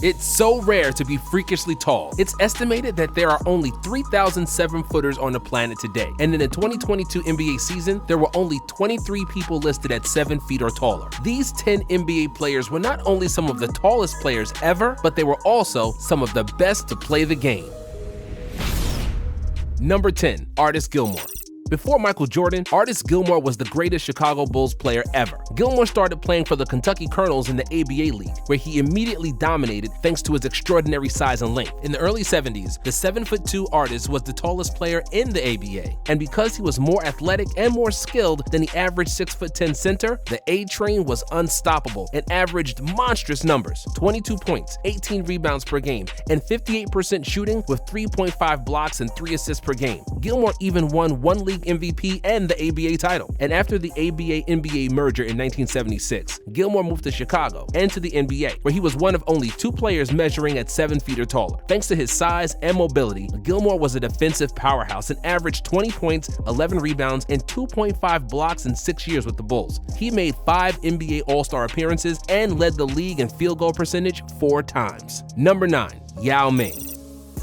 It's so rare to be freakishly tall. It's estimated that there are only 3,000 7-footers on the planet today, and in the 2022 NBA season, there were only 23 people listed at 7 feet or taller. These 10 NBA players were not only some of the tallest players ever, but they were also some of the best to play the game. Number 10, Artis Gilmore. Before Michael Jordan, Artis Gilmore was the greatest Chicago Bulls player ever. Gilmore started playing for the Kentucky Colonels in the ABA League, where he immediately dominated thanks to his extraordinary size and length. In the early 70s, the 7'2" Artis was the tallest player in the ABA, and because he was more athletic and more skilled than the average 6'10" center, the A-Train was unstoppable and averaged monstrous numbers: 22 points, 18 rebounds per game, and 58% shooting with 3.5 blocks and 3 assists per game. Gilmore even won one league MVP and the ABA title. And after the ABA-NBA merger in 1976, Gilmore moved to Chicago and to the NBA, where he was one of only 2 players measuring at 7 feet or taller. Thanks to his size and mobility, Gilmore was a defensive powerhouse and averaged 20 points, 11 rebounds, and 2.5 blocks in 6 years with the Bulls. He made 5 NBA All-Star appearances and led the league in field goal percentage 4 times. Number 9, Yao Ming.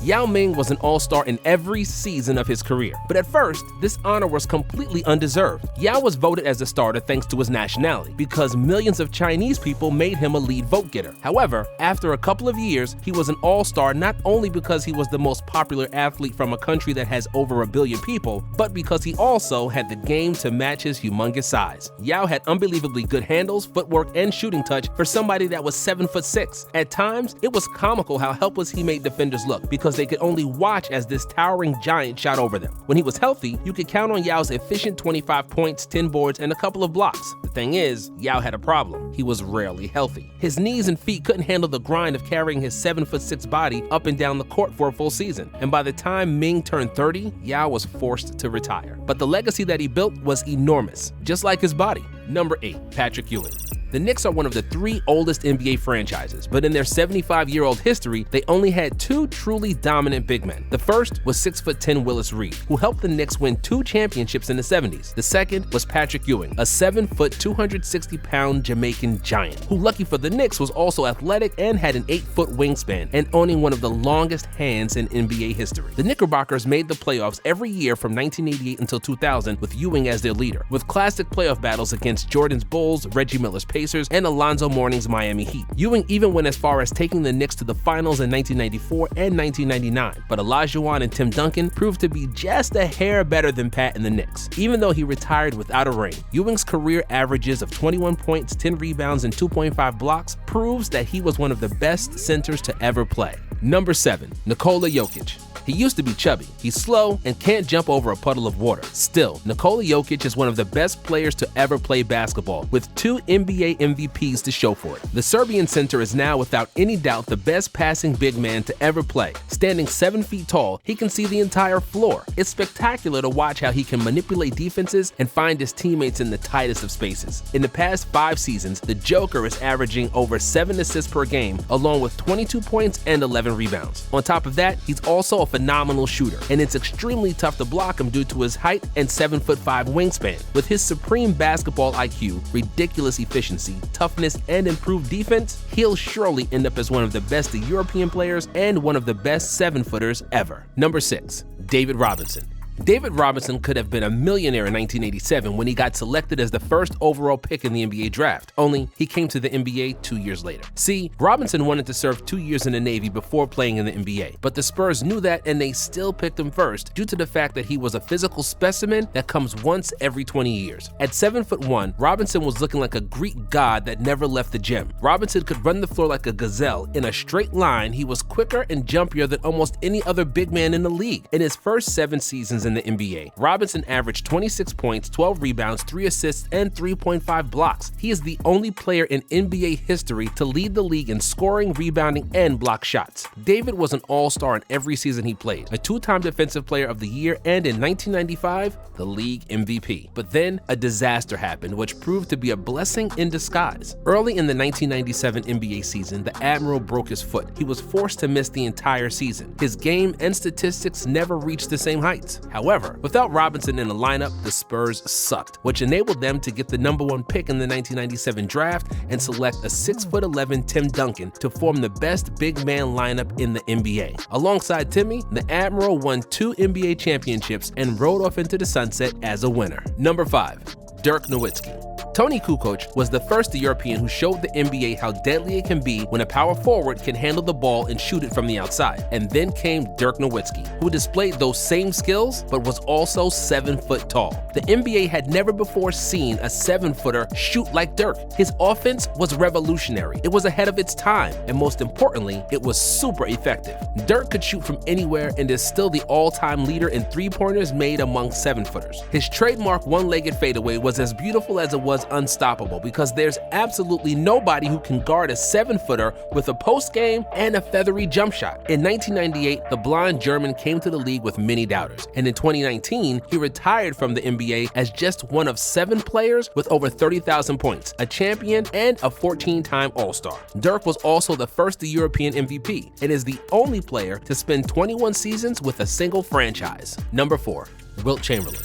Yao Ming was an all-star in every season of his career, but at first, this honor was completely undeserved. Yao was voted as a starter thanks to his nationality, because millions of Chinese people made him a lead vote-getter. However, after a couple of years, he was an all-star not only because he was the most popular athlete from a country that has over 1 billion people, but because he also had the game to match his humongous size. Yao had unbelievably good handles, footwork, and shooting touch for somebody that was 7'6". At times, it was comical how helpless he made defenders look, because they could only watch as this towering giant shot over them. When he was healthy, you could count on Yao's efficient 25 points, 10 boards, and a couple of blocks. The thing is, Yao had a problem. He was rarely healthy. His knees and feet couldn't handle the grind of carrying his 7'6" body up and down the court for a full season. And by the time Ming turned 30, Yao was forced to retire. But the legacy that he built was enormous, just like his body. Number 8, Patrick Ewing. The Knicks are one of the 3 oldest NBA franchises, but in their 75-year-old history, they only had 2 truly dominant big men. The first was 6'10" Willis Reed, who helped the Knicks win 2 championships in the 70s. The second was Patrick Ewing, a 7-foot, 260-pound Jamaican giant, who, lucky for the Knicks, was also athletic and had an 8-foot wingspan and owning one of the longest hands in NBA history. The Knickerbockers made the playoffs every year from 1988 until 2000 with Ewing as their leader, with classic playoff battles against Jordan's Bulls, Reggie Miller's Pacers, and Alonzo Mourning's Miami Heat. Ewing even went as far as taking the Knicks to the finals in 1994 and 1999, but Olajuwon and Tim Duncan proved to be just a hair better than Pat and the Knicks. Even though he retired without a ring, Ewing's career averages of 21 points, 10 rebounds, and 2.5 blocks proves that he was one of the best centers to ever play. Number 7, Nikola Jokic. He used to be chubby, he's slow, and can't jump over a puddle of water. Still, Nikola Jokic is one of the best players to ever play basketball, with 2 NBA MVPs to show for it. The Serbian center is now without any doubt the best passing big man to ever play. Standing 7 feet tall, he can see the entire floor. It's spectacular to watch how he can manipulate defenses and find his teammates in the tightest of spaces. In the past 5 seasons, the Joker is averaging over 7 assists per game, along with 22 points and 11 rebounds. On top of that, he's also a phenomenal shooter, and it's extremely tough to block him due to his height and 7'5" wingspan. With his supreme basketball IQ, ridiculous efficiency, toughness, and improved defense, he'll surely end up as one of the best European players and one of the best 7-footers ever. Number 6, David Robinson. David Robinson could have been a millionaire in 1987 when he got selected as the first overall pick in the NBA draft, only he came to the NBA 2 years later. See, Robinson wanted to serve 2 years in the Navy before playing in the NBA, but the Spurs knew that and they still picked him first due to the fact that he was a physical specimen that comes once every 20 years. At 7'1", Robinson was looking like a Greek god that never left the gym. Robinson could run the floor like a gazelle in a straight line. He was quicker and jumpier than almost any other big man in the league. In his first 7 seasons in the NBA, Robinson averaged 26 points, 12 rebounds, 3 assists, and 3.5 blocks. He is the only player in NBA history to lead the league in scoring, rebounding, and block shots. David was an all-star in every season he played, a 2-time Defensive Player of the Year, and in 1995, the league MVP. But then, a disaster happened, which proved to be a blessing in disguise. Early in the 1997 NBA season, the Admiral broke his foot. He was forced to miss the entire season. His game and statistics never reached the same heights. However, without Robinson in the lineup, the Spurs sucked, which enabled them to get the #1 pick in the 1997 draft and select a 6'11" Tim Duncan to form the best big man lineup in the NBA. Alongside Timmy, the Admiral won 2 NBA championships and rode off into the sunset as a winner. Number 5. Dirk Nowitzki. Tony Kukoc was the first European who showed the NBA how deadly it can be when a power forward can handle the ball and shoot it from the outside. And then came Dirk Nowitzki, who displayed those same skills but was also 7 foot tall. The NBA had never before seen a 7-footer shoot like Dirk. His offense was revolutionary. It was ahead of its time, and most importantly, it was super effective. Dirk could shoot from anywhere and is still the all-time leader in 3-pointers made among 7-footers. His trademark one-legged fadeaway was as beautiful as it was unstoppable, because there's absolutely nobody who can guard a 7-footer with a post game and a feathery jump shot. In 1998, the blonde German came to the league with many doubters, and in 2019, he retired from the NBA as just one of 7 players with over 30,000 points, a champion, and a 14-time All-Star. Dirk was also the first European MVP and is the only player to spend 21 seasons with a single franchise. Number 4. Wilt Chamberlain.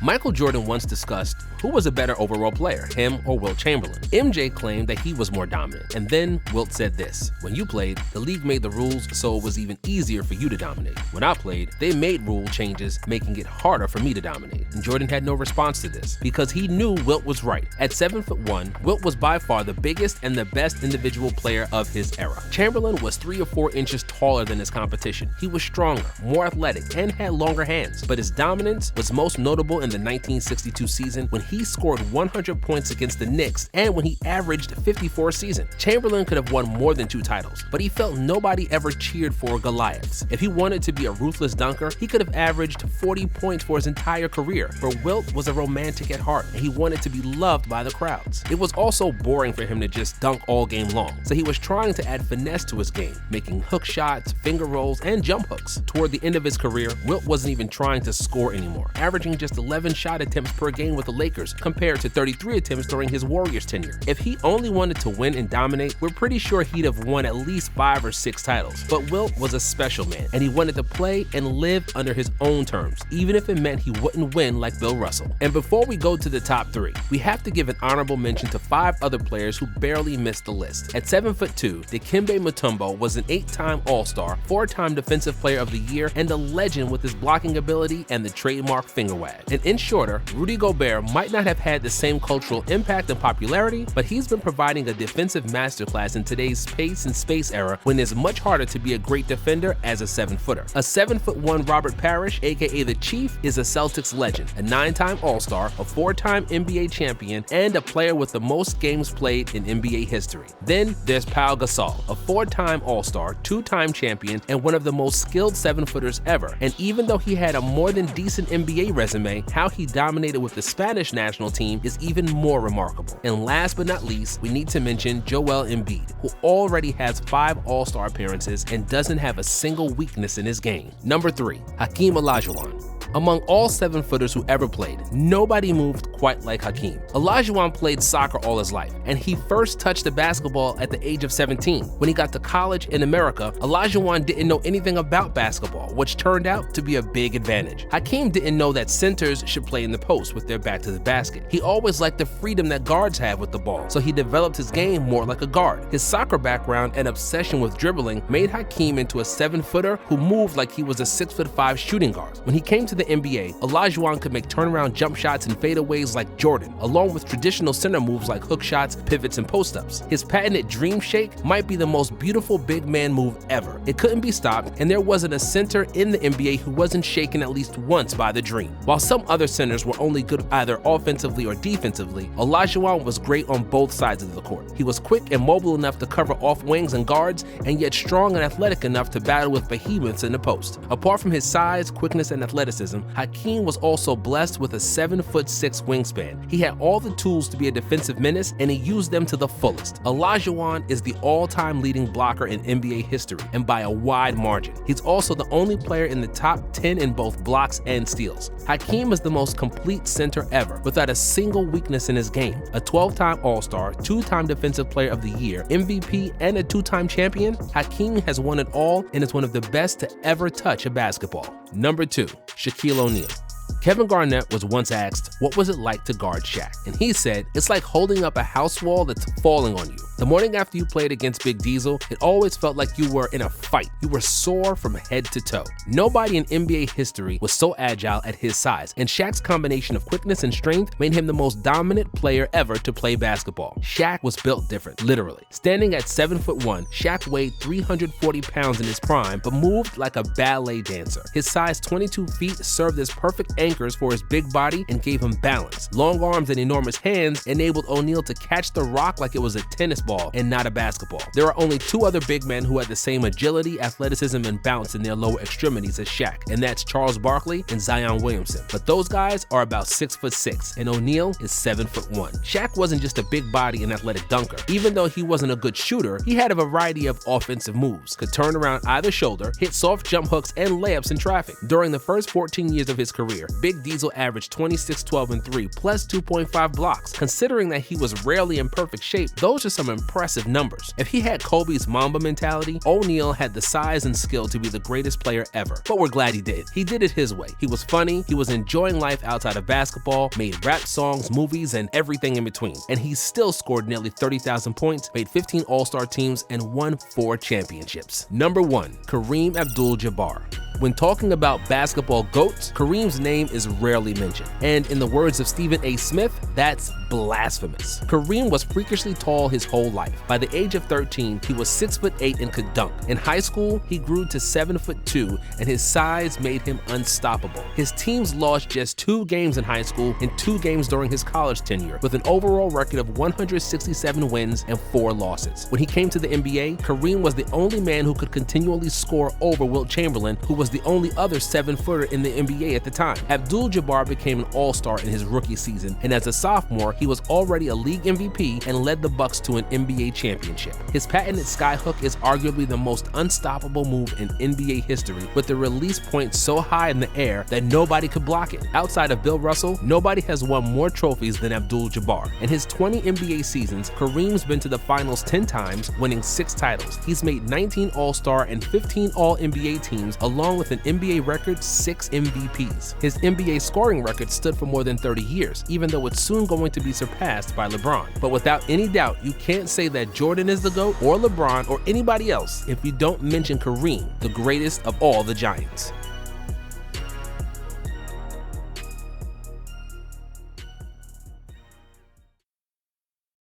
Michael Jordan once discussed who was a better overall player, him or Wilt Chamberlain. MJ claimed that he was more dominant, and then Wilt said this: "When you played, the league made the rules so it was even easier for you to dominate. When I played, they made rule changes making it harder for me to dominate." And Jordan had no response to this because he knew Wilt was right. At 7'1", Wilt was by far the biggest and the best individual player of his era. Chamberlain was 3 or 4 inches taller than his competition. He was stronger, more athletic, and had longer hands, but his dominance was most notable in the 1962 season when he scored 100 points against the Knicks and when he averaged 54 a season. Chamberlain could have won more than 2 titles, but he felt nobody ever cheered for Goliaths. If he wanted to be a ruthless dunker, he could have averaged 40 points for his entire career, but Wilt was a romantic at heart and he wanted to be loved by the crowds. It was also boring for him to just dunk all game long, so he was trying to add finesse to his game, making hook shots, finger rolls, and jump hooks. Toward the end of his career, Wilt wasn't even trying to score anymore, averaging just 11 shot attempts per game with the Lakers compared to 33 attempts during his Warriors tenure. If he only wanted to win and dominate, we're pretty sure he'd have won at least 5 or 6 titles. But Wilt was a special man, and he wanted to play and live under his own terms, even if it meant he wouldn't win like Bill Russell. And before we go to the top 3, we have to give an honorable mention to 5 other players who barely missed the list. At 7'2", Dikembe Mutombo was an 8-time All-Star, 4-time Defensive Player of the Year, and a legend with his blocking ability and the trademark finger wag. And in shorter, Rudy Gobert might not have had the same cultural impact and popularity, but he's been providing a defensive masterclass in today's pace and space era when it's much harder to be a great defender as a 7-footer. A 7'1" Robert Parrish, aka the Chief, is a Celtics legend, a 9-time All-Star, a 4-time NBA champion, and a player with the most games played in NBA history. Then there's Pau Gasol, a 4-time All-Star, 2-time champion, and one of the most skilled 7-footers ever. And even though he had a more than decent NBA resume, how he dominated with the Spanish national team is even more remarkable. And last but not least, we need to mention Joel Embiid, who already has 5 All-Star appearances and doesn't have a single weakness in his game. Number 3, Hakeem Olajuwon. Among all 7-footers who ever played, nobody moved quite like Hakeem. Olajuwon played soccer all his life, and he first touched the basketball at the age of 17. When he got to college in America, Olajuwon didn't know anything about basketball, which turned out to be a big advantage. Hakeem didn't know that centers should play in the post with their back to the basket. He always liked the freedom that guards have with the ball, so he developed his game more like a guard. His soccer background and obsession with dribbling made Hakeem into a 7-footer who moved like he was a 6'5" shooting guard. When he came to the NBA, Olajuwon could make turnaround jump shots and fadeaways like Jordan, along with traditional center moves like hook shots, pivots, and post-ups. His patented dream shake might be the most beautiful big man move ever. It couldn't be stopped, and there wasn't a center in the NBA who wasn't shaken at least once by the dream. While some other centers were only good either offensively or defensively, Olajuwon was great on both sides of the court. He was quick and mobile enough to cover off wings and guards, and yet strong and athletic enough to battle with behemoths in the post. Apart from his size, quickness, and athleticism, Hakeem was also blessed with a 7'6" wingspan. He had all the tools to be a defensive menace, and he used them to the fullest. Olajuwon is the all-time leading blocker in NBA history, and by a wide margin. He's also the only player in the top 10 in both blocks and steals. Hakeem is the most complete center ever, without a single weakness in his game. A 12-time All-Star, 2-time Defensive Player of the Year, MVP, and a 2-time champion, Hakeem has won it all and is one of the best to ever touch a basketball. Number 2, Shaquille Shaquille ONeal. Kevin Garnett was once asked, what was it like to guard Shaq? And he said, it's like holding up a house wall that's falling on you. The morning after you played against Big Diesel, it always felt like you were in a fight. You were sore from head to toe. Nobody in NBA history was so agile at his size, and Shaq's combination of quickness and strength made him the most dominant player ever to play basketball. Shaq was built different, literally. Standing at 7'1", Shaq weighed 340 pounds in his prime, but moved like a ballet dancer. His size 22 feet served as perfect anchors for his big body and gave him balance. Long arms and enormous hands enabled ONeal to catch the rock like it was a tennis ball and not a basketball. There are only two other big men who had the same agility, athleticism, and bounce in their lower extremities as Shaq, and that's Charles Barkley and Zion Williamson. But those guys are about 6'6", and ONeal is 7'1". Shaq wasn't just a big body and athletic dunker. Even though he wasn't a good shooter, he had a variety of offensive moves, could turn around either shoulder, hit soft jump hooks, and layups in traffic. During the first 14 years of his career, Big Diesel averaged 26, 12, and 3, plus 2.5 blocks. Considering that he was rarely in perfect shape, those are some impressive numbers. If he had Kobe's Mamba mentality, ONeal had the size and skill to be the greatest player ever. But we're glad he did. He did it his way. He was funny, he was enjoying life outside of basketball, made rap songs, movies, and everything in between. And he still scored nearly 30,000 points, made 15 All-Star teams, and won 4 championships. Number 1, Kareem Abdul-Jabbar. When talking about basketball GOATs, Kareem's name is rarely mentioned. And in the words of Stephen A. Smith, that's blasphemous. Kareem was freakishly tall his whole life. By the age of 13, he was 6'8" and could dunk. In high school, he grew to 7'2", and his size made him unstoppable. His teams lost just 2 games in high school and 2 games during his college tenure, with an overall record of 167 wins and 4 losses. When he came to the NBA, Kareem was the only man who could continually score over Wilt Chamberlain, who was the only other 7-footer in the NBA at the time. Abdul-Jabbar became an all-star in his rookie season, and as a sophomore, he was already a league MVP and led the Bucks to an NBA championship. His patented skyhook is arguably the most unstoppable move in NBA history, with the release point so high in the air that nobody could block it. Outside of Bill Russell, nobody has won more trophies than Abdul-Jabbar. In his 20 NBA seasons, Kareem's been to the finals 10 times, winning 6 titles. He's made 19 All-Star and 15 All-NBA teams, along with an NBA record 6 MVPs. His NBA scoring record stood for more than 30 years, even though it's soon going to be surpassed by LeBron. But without any doubt, you can't say that Jordan is the GOAT or LeBron or anybody else if you don't mention Kareem, the greatest of all the Giants.